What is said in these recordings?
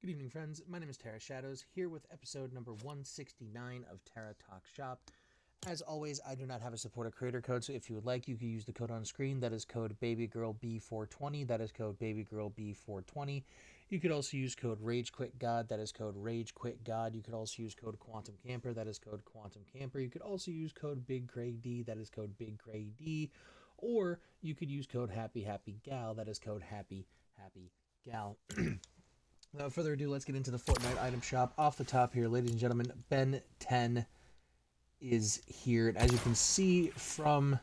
Good evening, friends. My name is Terra Shadows, here with episode number 169 of Terra Talk Shop. As always, I do not have a supporter creator code, so if you would like, you can use the code on screen. That is code BABYGIRLB420. That is code BABYGIRLB420. You could also use code RAGEQUITGOD. That is code RAGEQUITGOD. You could also use code QUANTUMCAMPER. That is code QUANTUMCAMPER. You could also use code BIGCRAIGD. That is code BIGCRAIGD. Or you could use code HAPPYHAPPYGAL. That is code HAPPYHAPPYGAL. Without further ado, let's get into the Fortnite item shop. Off the top here, ladies and gentlemen, Ben 10 is here. And as you can see from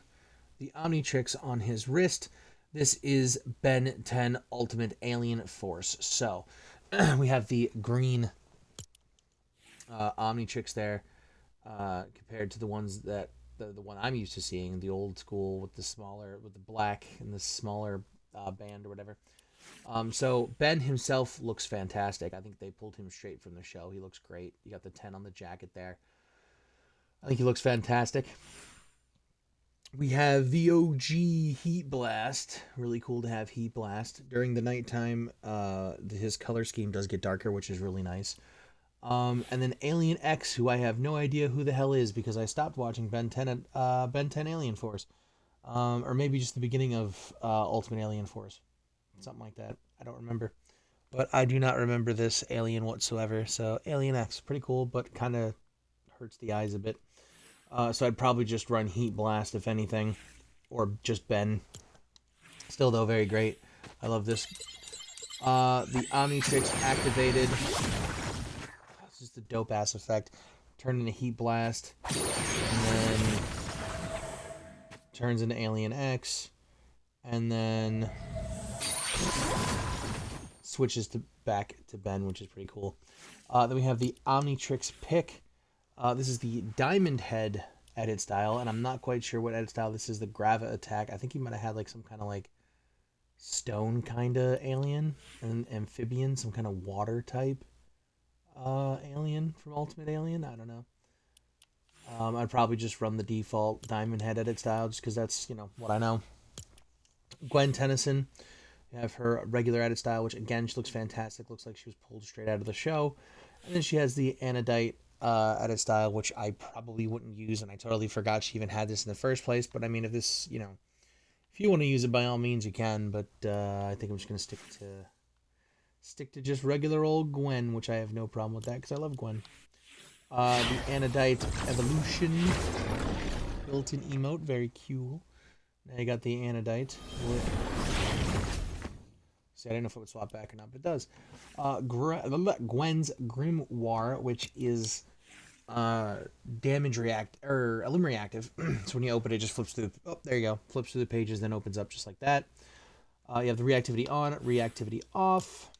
the Omnitrix on his wrist, this is Ben 10 Ultimate Alien Force. So, we have the green Omnitrix there compared to the ones that, the one I'm used to seeing, the old school with the black and the smaller band or whatever. So Ben himself looks fantastic. I think they pulled him straight from the show. He looks great. You got the 10 on the jacket there. I think he looks fantastic. We have the OG Heat Blast. Really cool to have Heat Blast. During the nighttime, his color scheme does get darker, which is really nice. And then Alien X, who I have no idea who the hell is because I stopped watching Ben 10 at Ben 10 Alien Force. Or maybe just the beginning of Ultimate Alien Force. Something like that. I don't remember. But I do not remember this alien whatsoever. So Alien X, pretty cool, but kind of hurts the eyes a bit. So I'd probably just run Heat Blast, if anything. Or just Ben. Still, though, very great. I love this. The Omnitrix activated. It's just a dope-ass effect. Turned into Heat Blast. And then turns into Alien X. And then switches back to Ben, which is pretty cool. Then we have the Omnitrix pick. This is the Diamond Head edit style, and I'm not quite sure what edit style this is. The Grava attack. I think he might have had like some kind of like stone kind of alien, an amphibian, some kind of water type alien from Ultimate Alien. I don't know. I'd probably just run the default Diamond Head edit style just because that's, what I know. Gwen Tennyson. You have her regular edit style, which again, she looks fantastic. Looks like she was pulled straight out of the show. And then she has the Anodite edit style, which I probably wouldn't use, and I totally forgot she even had this in the first place. But I mean, if this, if you want to use it, by all means, you can. But I think I'm just gonna stick to just regular old Gwen, which I have no problem with that because I love Gwen. The Anodite Evolution built-in emote, very cool. Now you got the Anodite. See, I didn't know if it would swap back or not, but it does. Gwen's Grimoire, which is damage react or Elim reactive. So when you open it, just flips through. Oh, there you go. Flips through the pages, then opens up just like that. You have the reactivity on, reactivity off.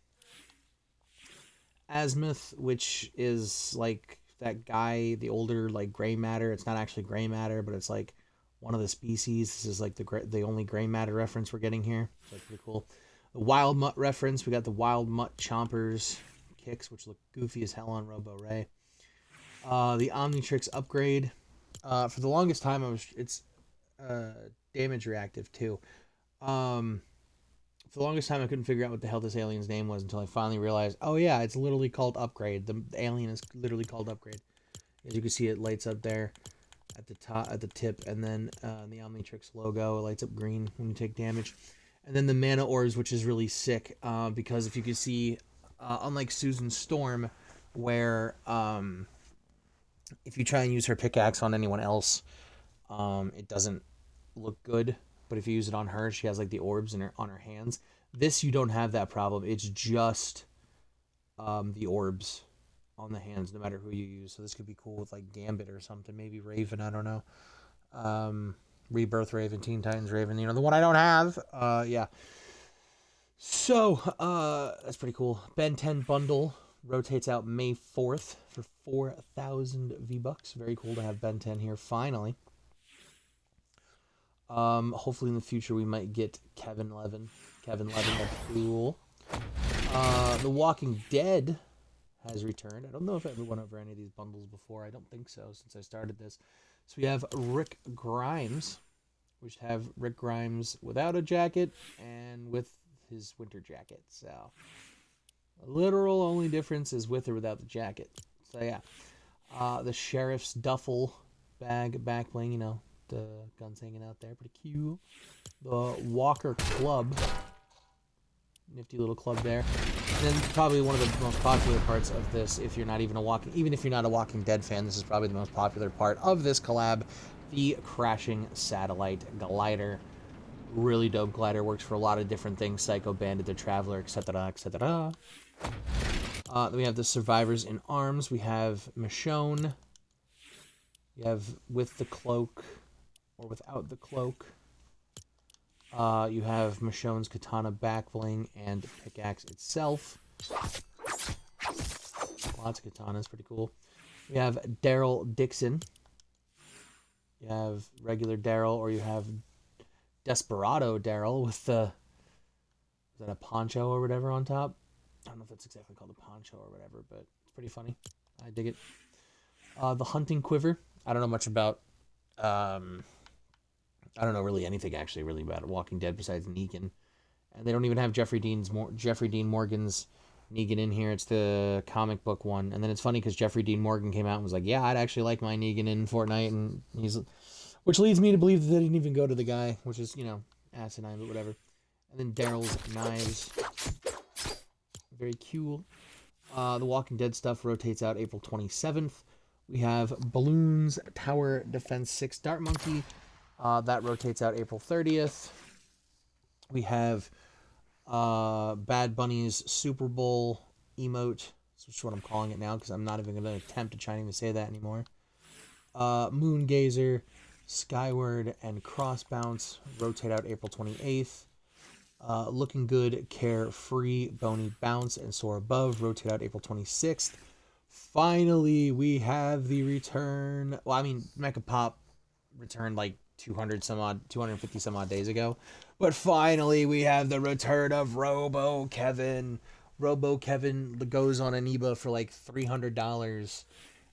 Azimuth, which is like that guy, the older like gray matter. It's not actually gray matter, but it's like one of the species. This is like the only gray matter reference we're getting here. So that's pretty cool. The Wild Mutt reference, we got the Wild Mutt Chompers kicks, which look goofy as hell on Robo Ray. The Omnitrix upgrade. For the longest time, it's damage reactive too. For the longest time, I couldn't figure out what the hell this alien's name was until I finally realized, oh yeah, it's literally called Upgrade. The alien is literally called Upgrade. As you can see, it lights up there at the top, at the tip, and then the Omnitrix logo, it lights up green when you take damage. And then the mana orbs, which is really sick, because if you can see, unlike Susan Storm, where if you try and use her pickaxe on anyone else, it doesn't look good. But if you use it on her, she has like the orbs on her hands. This, you don't have that problem. It's just the orbs on the hands, no matter who you use. So this could be cool with like Gambit or something, maybe Raven. I don't know. Rebirth Raven, Teen Titans Raven, the one I don't have. Yeah. So, that's pretty cool. Ben 10 bundle rotates out May 4th for 4,000 V-Bucks. Very cool to have Ben 10 here, finally. Hopefully in the future we might get Kevin Levin. That's cool. The Walking Dead has returned. I don't know if I ever went over any of these bundles before. I don't think so, since I started this. So we have Rick Grimes, which have Rick Grimes without a jacket and with his winter jacket. So Literal only difference is with or without the jacket. So yeah. The sheriff's duffel bag back bling, you know, the guns hanging out there, pretty cute. The Walker club, nifty little club there. And then probably one of the most popular parts of this, if you're not even even if you're not a Walking Dead fan, this is probably the most popular part of this collab, the crashing satellite glider. Really dope glider, works for a lot of different things, Psycho Bandit, the Traveler, etc., etc. Then we have the Survivors in Arms. We have Michonne. You have with the cloak or without the cloak. You have Michonne's katana back bling and pickaxe itself. Lots of katanas, pretty cool. We have Daryl Dixon. You have regular Daryl, or you have Desperado Daryl with the, is that a poncho or whatever on top? I don't know if that's exactly called a poncho or whatever, but it's pretty funny. I dig it. The hunting quiver. I don't know much about. I don't know really anything actually really about Walking Dead besides Negan, and they don't even have Jeffrey Dean Morgan's Negan in here. It's the comic book one, and then it's funny because Jeffrey Dean Morgan came out and was like, "Yeah, I'd actually like my Negan in Fortnite," and which leads me to believe that they didn't even go to the guy, which is, you know, asinine, but whatever. And then Daryl's knives, very cool. The Walking Dead stuff rotates out April 27th. We have Balloons Tower Defense 6 Dart Monkey. That rotates out April 30th. We have Bad Bunny's Super Bowl emote, which is what I'm calling it now because I'm not even going to attempt to try and even say that anymore. Moon Gazer, Skyward, and Cross Bounce rotate out April 28th. Looking Good, Carefree, Bony Bounce, and Soar Above rotate out April 26th. Finally, we have the return. Well, I mean, Mecha Pop returned like 250 some odd days ago. But finally, we have the return of Robo Kevin. Robo Kevin goes on Aniba for like $300.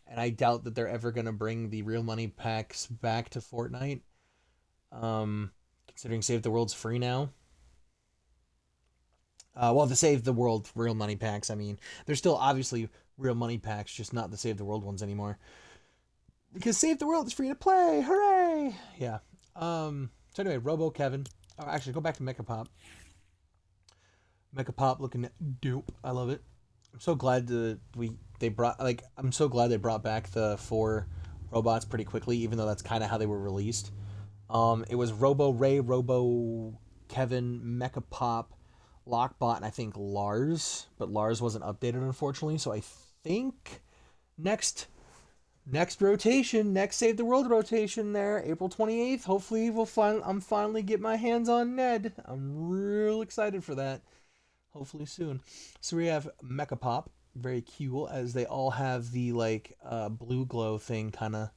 And I doubt that they're ever going to bring the real money packs back to Fortnite. Considering Save the World's free now. Well, the Save the World real money packs, I mean, there's still obviously real money packs, just not the Save the World ones anymore. Because Save the World is free to play! Hooray! Yeah. So anyway, Robo Kevin. Oh, actually, go back to Mecha Pop. Mecha Pop looking dope. I love it. I'm so glad I'm so glad they brought back the 4 robots pretty quickly, even though that's kind of how they were released. It was Robo Ray, Robo Kevin, Mecha Pop, Lockbot, and I think Lars, but Lars wasn't updated unfortunately. So I think next rotation, next Save the World rotation there, April 28th. Hopefully I'm finally get my hands on Ned. I'm real excited for that. Hopefully soon. So we have Mecha Pop, very cool, as they all have the like blue glow thing kind of,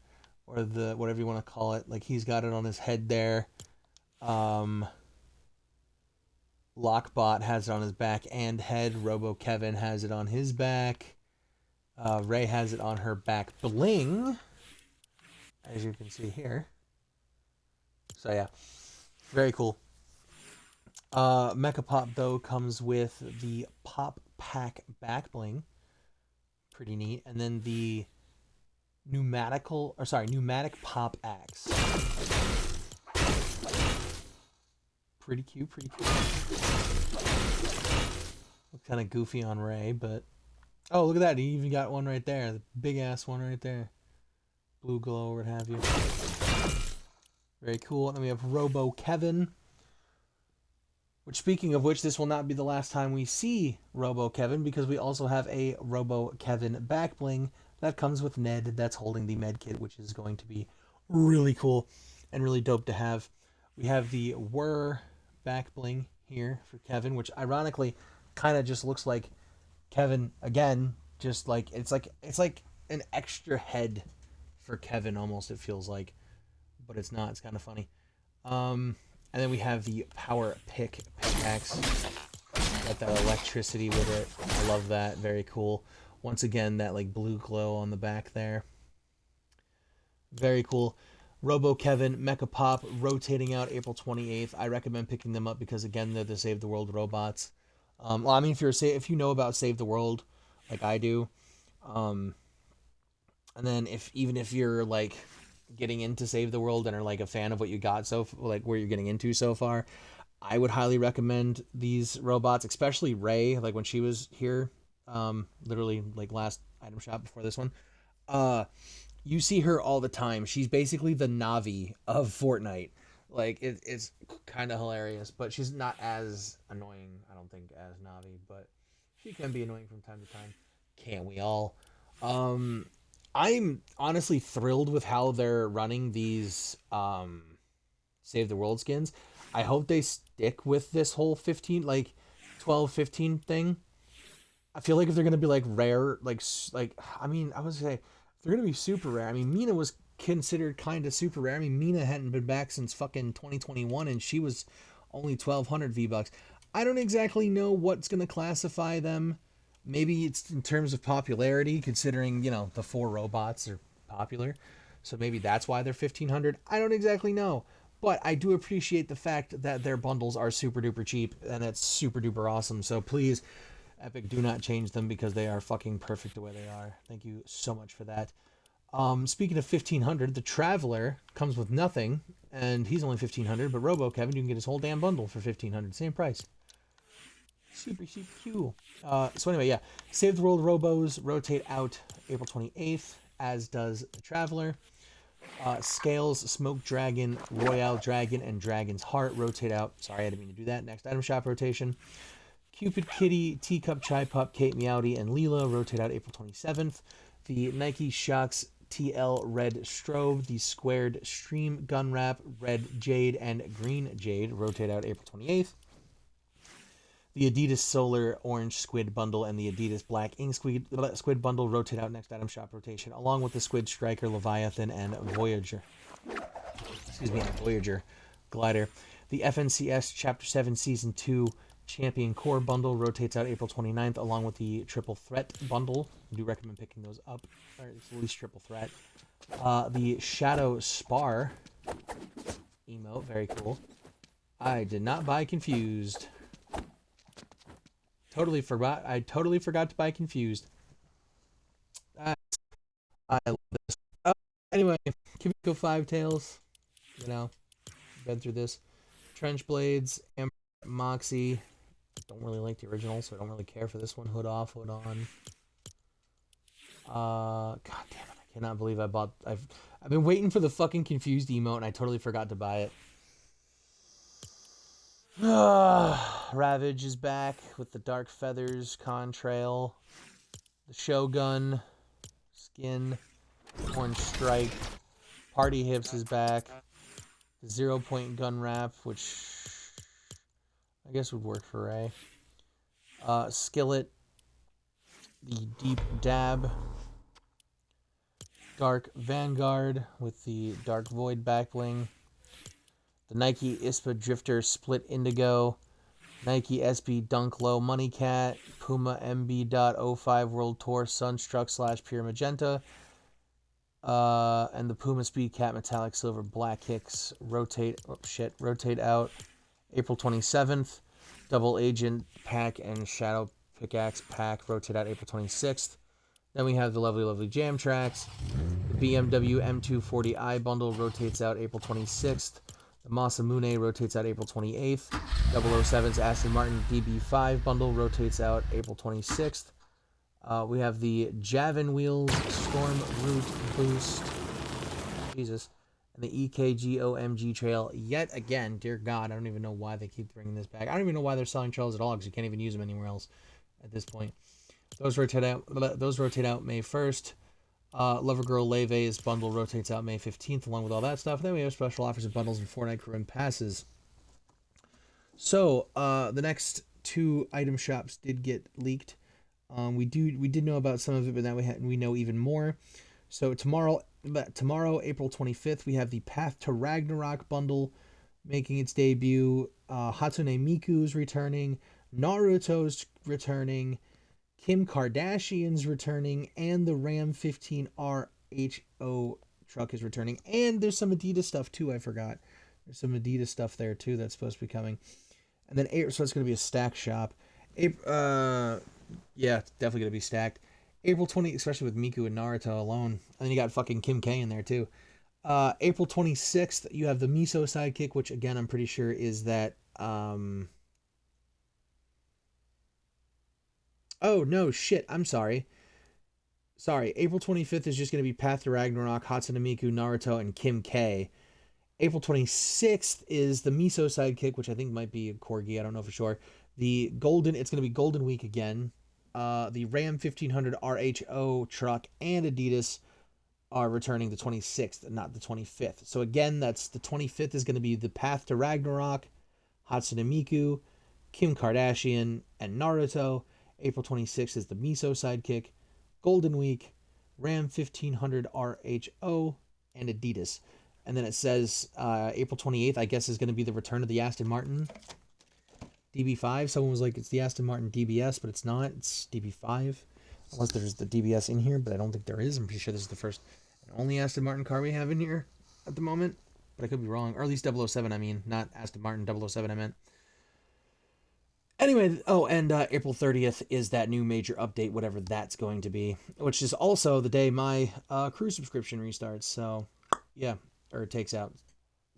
or the whatever you want to call it. Like he's got it on his head there. Lockbot has it on his back and head. Robo Kevin has it on his back. Ray has it on her back bling, as you can see here. So yeah, very cool. Mecha Pop though comes with the Pop Pack back bling, pretty neat, and then the pneumatic pop axe. Pretty cute. Looks kind of goofy on Ray, but oh, look at that! He even got one right there, the big ass one right there, blue glow or what have you. Very cool. And then we have Robo Kevin. Which, speaking of which, this will not be the last time we see Robo Kevin, because we also have a Robo Kevin back bling that comes with Ned that's holding the med kit, which is going to be really cool and really dope to have. We have the Whir back bling here for Kevin, which ironically kind of just looks like Kevin again, just like it's like an extra head for Kevin almost, it feels like, but it's not. It's kind of funny. And then we have the Power Pickaxe. Got that electricity with it. I love that. Very cool. Once again, that like blue glow on the back there. Very cool. Robo Kevin, Mecha Pop, rotating out April 28th. I recommend picking them up because, again, they're the Save the World robots. Well, I mean, if you know about Save the World, like I do, um, and then even if you're like getting into Save the World and are like a fan of what you got like where you're getting into so far, I would highly recommend these robots, especially Ray. Like when she was here, literally like last item shop before this one. Uh, you see her all the time. She's basically the Navi of Fortnite. Like it's kind of hilarious, but she's not as annoying, I don't think, as Navi, but she can be annoying from time to time. Can't we all? Um, I'm honestly thrilled with how they're running these Save the World skins. I hope they stick with this whole 15, like 12, 15 thing. I feel like if they're gonna be like rare, like I mean, I would say if they're gonna be super rare. I mean, Mina was considered kind of super rare. I mean, Mina hadn't been back since fucking 2021, and she was only 1,200 V bucks. I don't exactly know what's gonna classify them. Maybe it's in terms of popularity, considering the four robots are popular. So maybe that's why they're 1,500. I don't exactly know. But I do appreciate the fact that their bundles are super duper cheap and it's super duper awesome. So please, Epic, do not change them because they are fucking perfect the way they are. Thank you so much for that. Speaking of 1,500, the Traveler comes with nothing, and he's only 1,500. But Robo Kevin, you can get his whole damn bundle for 1,500, same price. Super cool. So anyway, yeah, Save the World Robos rotate out April 28th, as does the Traveler. Scales, Smoke Dragon, Royale Dragon, and Dragon's Heart rotate out. Sorry, I didn't mean to do that. Next item shop rotation. Cupid Kitty, Teacup Chai Pup, Kate Meowdy, and Leela rotate out April 27th. The Nike Shox TL Red Strobe, the Squared Stream Gun Wrap, Red Jade, and Green Jade rotate out April 28th. The Adidas Solar Orange Squid Bundle and the Adidas Black Ink Squid Bundle rotate out next item shop rotation, along with the Squid Striker, Leviathan, and Voyager. Voyager Glider. The FNCS Chapter 7 Season 2 Champion Core Bundle rotates out April 29th, along with the Triple Threat Bundle. I do recommend picking those up. It's at least Triple Threat. The Shadow Spar emote, very cool. I did not buy Confused. Totally forgot. I totally forgot to buy Confused. I love this. Anyway, Kimiko Five Tails. Been through this. Trench Blades, Amber, Moxie. Don't really like the original, so I don't really care for this one. Hood off, hood on. God damn it! I cannot believe I've been waiting for the fucking Confused emote, and I totally forgot to buy it. Ravage is back with the Dark Feathers Contrail, the Shogun skin, Orange Strike. Party Hips is back. The 0-point gun wrap, which I guess would work for Ray. Skillet, the Deep Dab, Dark Vanguard with the Dark Void back bling, the Nike ISPA Drifter Split Indigo, Nike SB Dunk Low Money Cat, Puma MB.05 World Tour Sunstruck / Pure Magenta, and the Puma Speed Cat Metallic Silver Black Kicks rotate out April 27th. Double Agent Pack and Shadow Pickaxe Pack rotate out April 26th. Then we have the lovely Jam Tracks. The BMW M240i bundle rotates out April 26th. The Masamune rotates out April 28th. 007's Aston Martin DB5 bundle rotates out April 26th. We have the Javin Wheels Storm Root Boost. Jesus. And the EKG-OMG Trail yet again. Dear God, I don't even know why they keep bringing this back. I don't even know why they're selling trails at all because you can't even use them anywhere else at this point. Those rotate out May 1st. Lovergirl Leve's bundle rotates out May 15th along with all that stuff. Then we have special offers and bundles and Fortnite Crew and passes. So, the next two item shops did get leaked. We did know about some of it, but now we know even more. So tomorrow, April 25th, we have the Path to Ragnarok bundle making its debut. Hatsune Miku's returning, Naruto's returning, Kim Kardashian's returning, and the Ram 15R HO truck is returning. And there's some Adidas stuff too, I forgot. There's some Adidas stuff there too that's supposed to be coming. And then so it's going to be a stack shop. Yeah, it's definitely gonna be stacked. April 20, especially with Miku and Naruto alone, and then you got fucking Kim K in there too. April 26th, you have the Miso sidekick, which again I'm pretty sure is that. Oh no, shit! I'm sorry. Sorry, April 25th is just gonna be Path to Ragnarok, Hatsune Miku, Naruto, and Kim K. April 26th is the Miso sidekick, which I think might be a Corgi. I don't know for sure. It's going to be Golden Week again. The Ram 1500 RHO truck and Adidas are returning the 26th, not the 25th. So again, that's the 25th is going to be the Path to Ragnarok, Hatsune Miku, Kim Kardashian, and Naruto. April 26th is the Miso sidekick, Golden Week, Ram 1500 RHO, and Adidas. And then it says April 28th, I guess, is going to be the return of the Aston Martin DB5. Someone was like, it's the Aston Martin DBS, but it's not. It's DB5. Unless there's the DBS in here, but I don't think there is. I'm pretty sure this is the first and only Aston Martin car we have in here at the moment. But I could be wrong. Or at least 007, I mean. Not Aston Martin 007, I meant. Anyway, and April 30th is that new major update, whatever that's going to be, which is also the day my crew subscription restarts. So, yeah, or it takes out.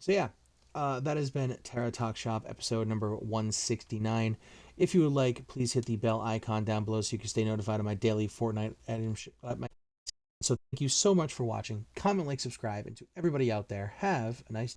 So, yeah, that has been Terra Talk Shop episode number 169. If you would like, please hit the bell icon down below so you can stay notified of my daily FORTNITE So, thank you so much for watching. Comment, like, subscribe, and to everybody out there, have a nice